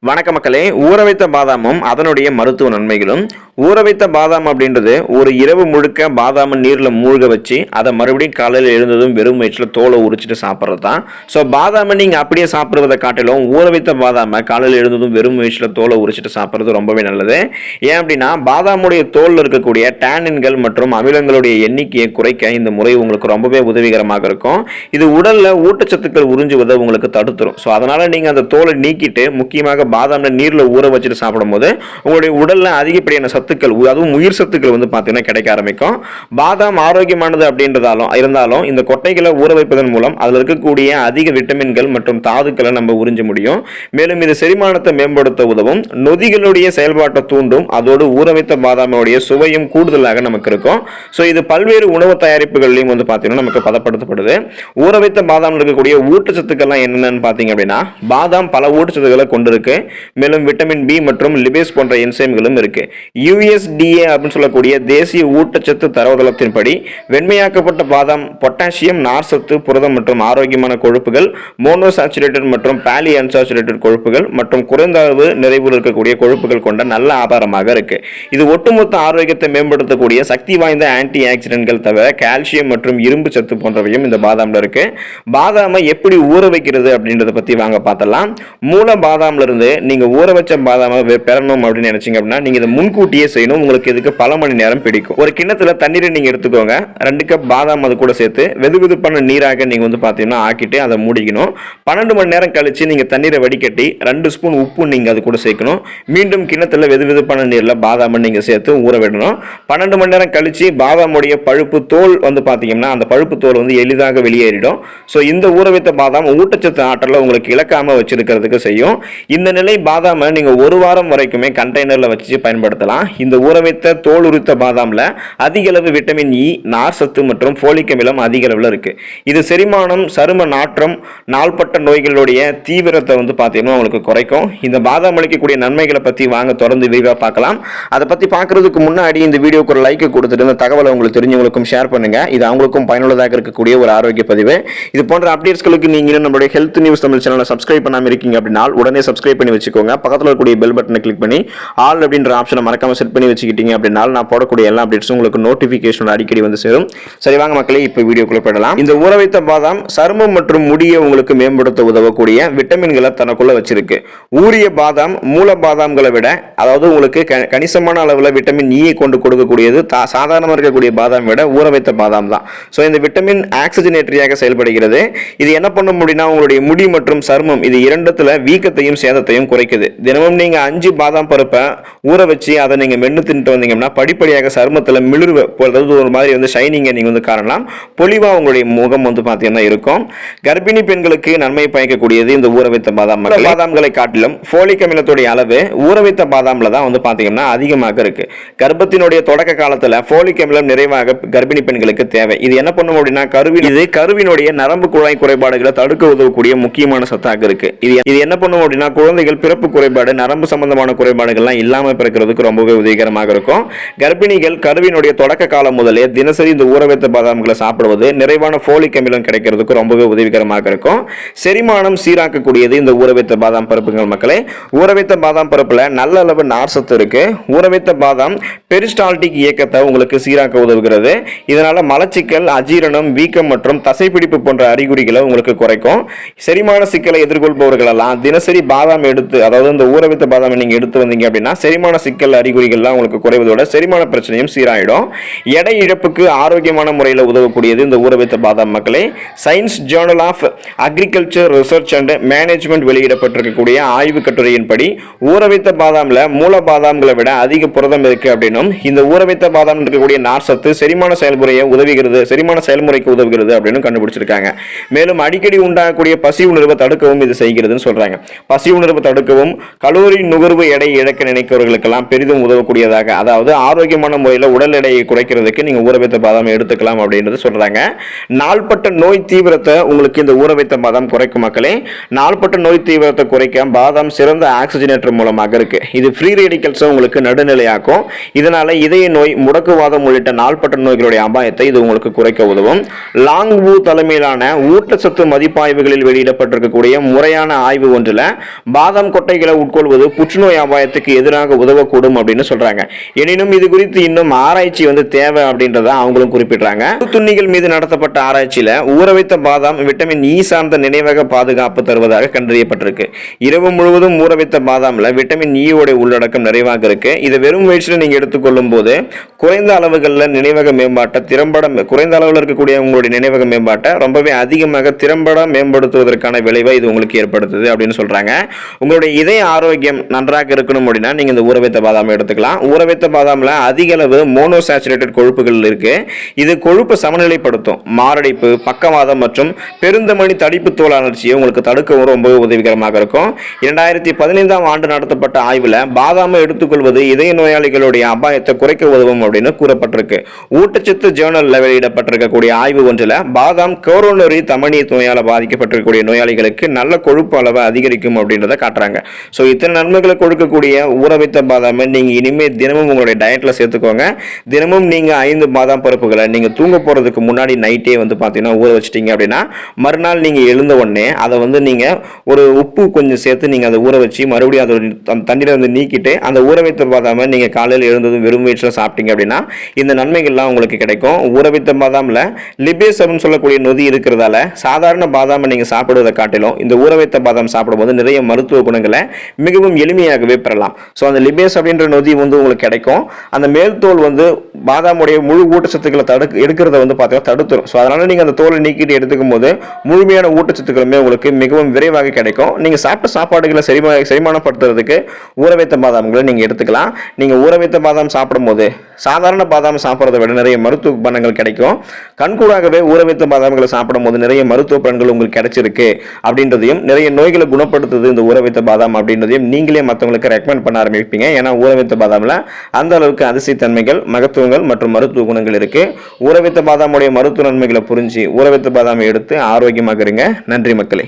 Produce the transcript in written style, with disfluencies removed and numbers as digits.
வணக்க மக்களே. ஊற வைத்த பாதாமும் அதனுடைய மருத்துவ நன்மைகளும். ஊற வைத்த பாதாம் அப்படின்றது ஒரு இரவு முழுக்க பாதாம நீர்ல மூழ்க வச்சு அதை மறுபடியும் காலையில் எழுந்ததும் வெறும் வயிற்றுல தோலை உரிச்சிட்டு சாப்பிட்றது தான். ஸோ பாதாமை நீங்க அப்படியே சாப்பிடுவதை காட்டிலும் ஊற வைத்த பாதாம காலையில் எழுந்ததும் வெறும் வயிற்றுல தோலை உரிச்சிட்டு சாப்பிட்றது ரொம்பவே நல்லது. ஏன் அப்படின்னா பாதாமுடைய தோல் இருக்கக்கூடிய டேனின்கள் மற்றும் அமிலங்களுடைய எண்ணிக்கையை குறைக்க இந்த முறை உங்களுக்கு ரொம்பவே உதவிகரமாக இருக்கும். இது உடல்ல ஊட்டச்சத்துக்கள் உறிஞ்சுவதை உங்களுக்கு தடுத்துரும். ஸோ அதனால நீங்க அந்த தோலை நீக்கிட்டு முக்கியமாக பாதாம்ல நீர்ல ஊற வச்சுட்டு சாப்பிடும்போது உங்களுடைய உடல்ல அதிகப்படியான சத்துக்கள், அதுவும் உயிர் சத்துக்கள் பார்த்தீங்கன்னா கிடைக்க ஆரம்பிக்கும். பாதாம் ஆரோக்கியமானது அப்படின்றதாலும் இருந்தாலும் இந்த கொட்டைகளை ஊற வைப்பதன் மூலம் அதில் இருக்கக்கூடிய அதிக விட்டமின்கள் மற்றும் தாதுக்களை நம்ம உறிஞ்ச முடியும். மேலும் இது செரிமானத்தை மேம்படுத்த உதவும், நொதிகளுடைய செயல்பாட்டை தூண்டும். அதோடு ஊற வைத்த பாதாமுடைய சுவையும் கூடுதலாக நமக்கு இருக்கும். ஸோ இது பல்வேறு உணவு தயாரிப்புகளையும் பார்த்தீங்கன்னா நமக்கு பதப்படுத்தப்படுது. ஊற வைத்த பாதாம் இருக்கக்கூடிய ஊட்டச்சத்துக்கள்லாம் என்னென்னு பார்த்தீங்க அப்படின்னா, பாதாம் பல ஊட்டச்சத்துக்களை கொண்டிருக்கு. மேலும் விட்டமின் பி மற்றும் லிபேஸ் போன்ற என்சைம்களும் இருக்கு. USDA அப்படின்னு சொல்லக்கூடிய தேசிய ஊட்டச்சத்து தரவுதளத்தின்படி வெண்மையாக்கப்பட்ட பாதாம் பொட்டாசியம், நார்சத்து, புரதம் மற்றும் ஆரோக்கியமான கொழுப்புகள், மோனோசாச்சுரேட்டட் மற்றும் பாலி அன்சாச்சுரேட்டட் கொழுப்புகள் மற்றும் குறைந்த அளவு நிறைவு இருக்கக்கூடிய கொழுப்புகள் கொண்ட நல்ல ஆதாரமாக இருக்கு. இது ஒட்டுமொத்த ஆரோக்கியத்தை மேம்படுத்தக்கூடிய சக்தி வாய்ந்த ஆன்டி ஆக்சிடென்ட்கள் தவிர கால்சியம் மற்றும் இரும்பு சத்து போன்றவையும் இந்த பாதாம்ல இருக்கு. பாதாமை எப்படி ஊற வைக்கிறது அப்படின்றத பத்தி வாங்க பார்த்தலாம். மூல பாதாம்ல இருந்து நீங்க ஊற வச்ச பாதாமை பெறணும் அப்படின்னு நினைச்சீங்க அப்படின்னா நீங்க இதை முன்கூட்டியே செய்யணும். உங்களுக்கு இதுக்கு பல மணி நேரம் பிடிக்கும். ஒரு கிண்ணத்துல தண்ணீரை நீங்க எடுத்துக்கோங்க. 2 கப் பாதாம் அது கூட சேர்த்து வெதுவெதுப்பான நீராக நீங்க பார்த்தீங்கன்னா ஆக்கிட்டு அதை மூடிக்கணும். 12 மணி நேரம் கழிச்சு நீங்க தண்ணீரை வடிகட்டி 2 ஸ்பூன் உப்பு நீங்க அது கூட சேர்க்கணும். மீண்டும் கிண்ணத்துல வெதுவெதுப்பான நீர்ல பாதாம் நீங்க சேர்த்து ஊற விடணும். 12 மணி நேரம் கழிச்சு பாதாமுடைய பழுப்பு தோல் பார்த்தீங்கன்னா அந்த பழுப்பு தோல் எளிதாக வெளியேறிடும். ஸோ இந்த ஊற வைத்த பாதாம் ஊட்டச்சத்து ஆற்றலை உங்களுக்கு இழக்காம வச்சிருக்கிறதுக்கு செய்யும். இந்த நிலை பாதாமை நீங்க 1 வாரம் வரைக்குமே கண்டெய்னர்ல வச்சு பயன்படுத்தலாம். இந்த ஊற வைத்த தோல் உரித்த பாதாம்ல அதிக அளவு விட்டமின் இ, நார் சத்து மற்றும் ஃபோலிக் அமிலம் அதிக அளவில் இருக்கு. இது செரிமானம், சரும நாற்றம், நாள்பட்ட நோய்களுடைய தீவிரத்தை பார்த்தீங்கன்னா உங்களுக்கு குறைக்கும். இந்த பாதாம் அளிக்கக்கூடிய நன்மைகளை பத்தி வாங்க தொடர்ந்து விரிவாக பார்க்கலாம். அதை பத்தி பார்க்கறதுக்கு முன்னாடி இந்த வீடியோக்கு ஒரு லைக் கொடுத்துட்டு இந்த தகவலை உங்களுக்கு தெரிஞ்சவங்களுக்கும் ஷேர் பண்ணுங்க. இது அவங்களுக்கும் பயனுள்ளதாக இருக்கக்கூடிய ஒரு ஆரோக்கிய பதிவு. இது போன்ற அப்டேட்ஸ்களுக்கு நீங்க நம்மளுடைய ஹெல்த் நியூஸ் தமிழ் சேனலை சப்ஸ்கிரைப் பண்ணாம இருக்கீங்க அப்படின்னா உடனே சப்ஸ்கிரைப் பண்ணி வச்சுக்கோங்க. பக்கத்தில் இருக்கக்கூடிய பெல் பட்டனை கிளிக் பண்ணி ஆல் அப்படின்ற ஆப்ஷனை மறக்காம செட் பண்ணி வச்சுக்கிட்டீங்க அப்படின்னா நான் போடக்கூடிய எல்லா அப்டேட்ஸும் உங்களுக்கு நோட்டிபிகேஷன் அடிக்கடி சேரும். சரி வாங்க மக்களே, இப்போ வீடியோக்குள்ள போயிடலாம். இந்த ஊற வைத்த பாதாம் சருமம் மற்றும் முடியை உங்களுக்கு மேம்படுத்த உதவக்கூடிய விட்டமின்களை தனக்குள்ள வச்சிருக்கு. ஊறிய பாதாம் மூல பாதாம்களை விட, அதாவது உங்களுக்கு கணிசமான அளவில் விட்டமின் இ கொண்டு கொடுக்கக்கூடியது சாதாரணமாக இருக்கக்கூடிய பாதாம் விட ஊற வைத்த பாதாம் தான். ஸோ இந்த விட்டமின் ஆக்சிஜனேட்டரியாக செயல்படுகிறது. இது என்ன பண்ணும் அப்படின்னா உங்களுடைய முடி மற்றும் சருமம் இது இரண்டத்துல வீக்கத்தையும் சேதத்தையும் குறைக்குது. தினமும் நீங்க 5 பாதாம் பருப்பை ஊற வச்சு அதை நீங்க மென்னு தின்ட்டு வந்தீங்கன்னா படிப்படியாக சருமத்துல மிளிர்வு, அதாவது ஒரு மாதிரி ஷைனிங்கை நீங்க காணலாம். பொலிவா உங்களுடைய முகம் பார்த்தீங்கன்னா இருக்கும். கர்ப்பிணி பெண்களுக்கு நன்மை பயக்கக்கூடியது இந்த ஊற வைத்த பாதாம். பாதாம்களை காட்டிலும் ஃபோலிக் அமிலத்துடைய அளவு ஊற வைத்த பாதாம்ல தான் பார்த்தீங்கன்னா அதிகமாக இருக்கு. கர்ப்பத்தினுடைய தொடக்க காலத்துல ஃபோலிக் அமிலம் நிறைவாக கர்ப்பிணி பெண்களுக்கு தேவை. இது என்ன பண்ணும் அப்படின்னா கருவினுடைய நரம்பு குழாய் குறைபாடுகளை தடுக்க உதவக்கூடிய முக்கியமான சத்தாக இருக்கு. இது என்ன பண்ணும் அப்படின்னா குழந்தைகள் பிறப்பு குறைபாடு, நரம்பு சம்பந்தமான குறைபாடுகள்லாம் இல்லாம பிறக்கிறதுக்கு ரொம்பவே உதவிகரமாக இருக்கும். கர்ப்பிணிகள் கருவினுடைய தொடக்க காலம் முதலே தினசரி இந்த ஊற வைத்த பாதாம்களை சாப்பிடுவது நிறைவான ஃபோலிக் அமிலம் கிடைக்கிறதுக்கு ரொம்பவே உதவிகரமாக இருக்கும். செரிமானம் சீராக்கக்கூடியது இந்த ஊற வைத்த பாதாம் பருப்புகள் மக்களே. ஊற வைத்த பாதாம் பருப்புல நல்ல அளவு நார் சத்து இருக்கு. ஊற வைத்த பாதாம் பெரிஸ்டால்டிக் இயக்கத்தை உங்களுக்கு சீராக்க உதவுகிறது. இதனால மலச்சிக்கல், அஜீரணம், வீக்கம் மற்றும் தசைப்பிடிப்பு போன்ற அறிகுறிகளை உங்களுக்கு குறைக்கும். செரிமான சிக்கலை எதிர்கொள்பவர்கள் எல்லாம் தினசரி பாதாம் எடுத்து, அதாவது இந்த ஊற வைத்த பாதாம் நீங்க எடுத்து வந்தீங்க அப்படின்னா செரிமான சிக்கல் அறிகுறிகள்லாம் உங்களுக்கு குறைவதோட செரிமான பிரச்சனையும் சீராயிடும். எடை இழப்புக்கு ஆரோக்கியமான முறையில் உதவக்கூடியது இந்த ஊற வைத்த பாதாம் மக்களே. Science journal of agriculture research and management வெளியிடப்பட்டிருக்கக்கூடிய ஆய்வு கட்டுரையின்படி ஊற வைத்த பாதாம்ல மூல பாதாம்களை விட அதிக புரதம் இருக்கு அப்படின்னும் இந்த ஊற வைத்த பாதாம் இருக்கக்கூடிய நார் சத்து செரிமான செயல்முறைக்கு உதவுகிறது அப்படின்னு கண்டுபிடிச்சிருக்காங்க. மேலும் அடிக்கடி உண்டாகக்கூடிய பசி உணர்வை தடுக்கவும் இது செய்கிறதுன்னு சொல்றாங்க. பசி உணர்வை தடுக்கவும், கலோரி நுகர்வு எடை இழக்க நினைக்கிறவர்களுக்கெல்லாம் பெரிதும் உதவக்கூடியதாக, அதாவது ஆரோக்கியமான முறையில் உடல் எடையை குறைக்கிறதுக்கு நீங்க ஊற வைத்த பாதாம் எடுத்துக்கலாம் அப்படின்றது சொல்றாங்க. நாள்பட்ட நோய் தீவிரத்தை உங்களுக்கு இந்த ஊற வைத்த பாதாம் குறைக்கும் மக்களே. நாள்பட்ட நோய் தீவிரத்தை குறைக்க பாதாம் சிறந்த ஆக்சிஜனேட்டர் மூலமாக இருக்கு. இது ஃப்ரீ ரேடிக்கல்ஸை உங்களுக்கு நடுநிலையாக்கும். இதனால இதய நோய், முடக்குவாதம் உள்ளிட்ட நாள்பட்ட நோய்களுடைய அபாயத்தை இது உங்களுக்கு குறைக்க உதவும். லாங்வூ தலைமையிலான ஊட்டச்சத்து மதிப்பாய்வுகளில் வெளியிடப்பட்டிருக்கக்கூடிய முறையான ஆய்வு ஒன்றில் பாதாம் பாதாம் கொட்டைகளை உட்கொள்வது புற்றுநோய் அபாயத்துக்கு எதிராக உதவக்கூடும் அப்படின்னு சொல்றாங்க. எனினும் இது குறித்து இன்னும் ஆராய்ச்சி தேவை அப்படின்றத அவங்களும் குறிப்பிடுறாங்க. துண்ணிகள் மீது நடத்தப்பட்ட ஆராய்ச்சியில ஊற வைத்த பாதாம் விட்டமின் இ சார்ந்த நினைவக பாதுகாப்பு தருவதாக கண்டறியப்பட்டிருக்கு. இரவு முழுவதும் ஊற வைத்த பாதாம்ல விட்டமின் இ உடைய உள்ளடக்கம் நிறைவாக இருக்கு. இதை வெறும் வயிற்றில் நீங்க எடுத்துக்கொள்ளும் போது குறைந்த அளவுகளில் நினைவக மேம்பாட்டை குறைந்த அளவில் இருக்கக்கூடிய உங்களுடைய நினைவக மேம்பாட்டை ரொம்பவே அதிகமாக திறம்பட மேம்படுத்துவதற்கான விளைவை இது உங்களுக்கு ஏற்படுத்துது அப்படின்னு சொல்றாங்க. உங்களுடைய இதய ஆரோக்கியம் நன்றாக இருக்கணும் அப்படின்னா நீங்க இந்த ஊற வைத்த பாதாம் எடுத்துக்கலாம். ஊற வைத்த பாதாம்ல அதிக அளவு மோனோசாச்சுரேட்டட் கொழுப்புகள் இருக்கு. இது கொழுப்பை சமநிலைப்படுத்தும். மாரடைப்பு, பக்கவாதம் மற்றும் பெருந்தமணி தடிப்பு தோல் அழற்சியை உங்களுக்கு தடுக்கவும் ரொம்பவே உதவிகரமாக இருக்கும். 2015 ஆண்டு நடத்தப்பட்ட ஆய்வுல பாதாமை எடுத்துக்கொள்வது இதய நோயாளிகளுடைய அபாயத்தை குறைக்க உதவும் அப்படின்னு கூறப்பட்டிருக்கு. ஊட்டச்சத்து ஜேர்னல்ல வெளியிடப்பட்டிருக்கக்கூடிய ஆய்வு ஒன்றில் பாதாம் கோரோனரி தமனி நோயால பாதிக்கப்பட்டிருக்கக்கூடிய நோயாளிகளுக்கு நல்ல கொழுப்பு அளவை அதிகரிக்கும் அப்படின்றத காட்டுறாங்க. ஸோ இத்தனை நன்மைகளை கொடுக்கக்கூடிய ஊற வைத்த பாதாமை நீங்க இனிமே தினமும் உங்களுடைய டயட்ல சேர்த்துக்கோங்க. தினமும் நீங்க 5 பாதாம் பருப்புகளை நீங்க தூங்க போறதுக்கு முன்னாடி நைட்டே பார்த்தீங்கன்னா ஊற வச்சிட்டீங்க அப்படின்னா மறுநாள் நீங்க எழுந்த உடனே அதை நீங்க ஒரு உப்பு கொஞ்சம் சேர்த்து நீங்க அதை ஊற வச்சு மறுபடியும் அதை தண்ணீரை நீக்கிட்டு அந்த ஊற வைத்த பாதாமை நீங்க காலையில் எழுந்ததும் வெறும் வயிற்றில் சாப்பிட்டீங்க அப்படின்னா இந்த நன்மைகள்லாம் உங்களுக்கு கிடைக்கும். ஊற வைத்த பாதாம்ல லிபேஸ் அப்படின்னு சொல்லக்கூடிய நொதி இருக்கிறதால சாதாரண பாதாமை நீங்க சாப்பிடுவதை காட்டிலும் இந்த ஊற வைத்த பாதாம் சாப்பிடும்போது நிறைய மருத்துவ குணங்களை மிகவும் எளிமையாகவே பெறலாம். ஸோ அந்த லிபேஸ் அப்படின்ற நொதி உங்களுக்கு கிடைக்கும். அந்த மேல் தோல் பாதாமுடைய முழு ஊட்டச்சத்துக்களை எடுக்கிறத பார்த்தீங்கன்னா தடுத்துரும். ஸோ அதனால நீங்க அந்த தோலை நீக்கிட்டு எடுத்துக்கும் போது முழுமையான ஊட்டச்சத்துக்களுமே உங்களுக்கு மிகவும் விரைவாக கிடைக்கும். நீங்க சாப்பிட்ட சாப்பாடுகளை செரிமானப்படுத்துறதுக்கு ஊற வைத்த பாதாம்களை நீங்க எடுத்துக்கலாம். நீங்க ஊற வைத்த பாதாம் சாப்பிடும்போது சாதாரண பாதாம் சாப்பிட்றதை விட நிறைய மருத்துவ பலன்கள் கிடைக்கும். கண்கூடாகவே ஊற வைத்த பாதாம்களை சாப்பிடும்போது நிறைய மருத்துவ பலன்கள் உங்களுக்கு கிடைச்சிருக்கு அப்படின்றதையும் நிறைய நோய்களை குணப்படுத்துது இந்த ஊற வைத்த பாதாம் அப்படின்றதையும் நீங்களே மற்றவங்களுக்கு ரெக்கமெண்ட் பண்ண ஆரம்பிப்பீங்க. ஏன்னா ஊற வைத்த பாதாம்ல அந்த அளவுக்கு அதிசயத்தன்மைகள், மகத்துவங்கள் மற்றும் மருத்துவ குணங்கள் இருக்கு. ஊற வைத்த பாதாமுடைய மருத்துவ நன்மைகளை புரிஞ்சு ஊற வைத்த பாதாமை எடுத்து ஆரோக்கியமாக இருங்க. நன்றி மக்களே.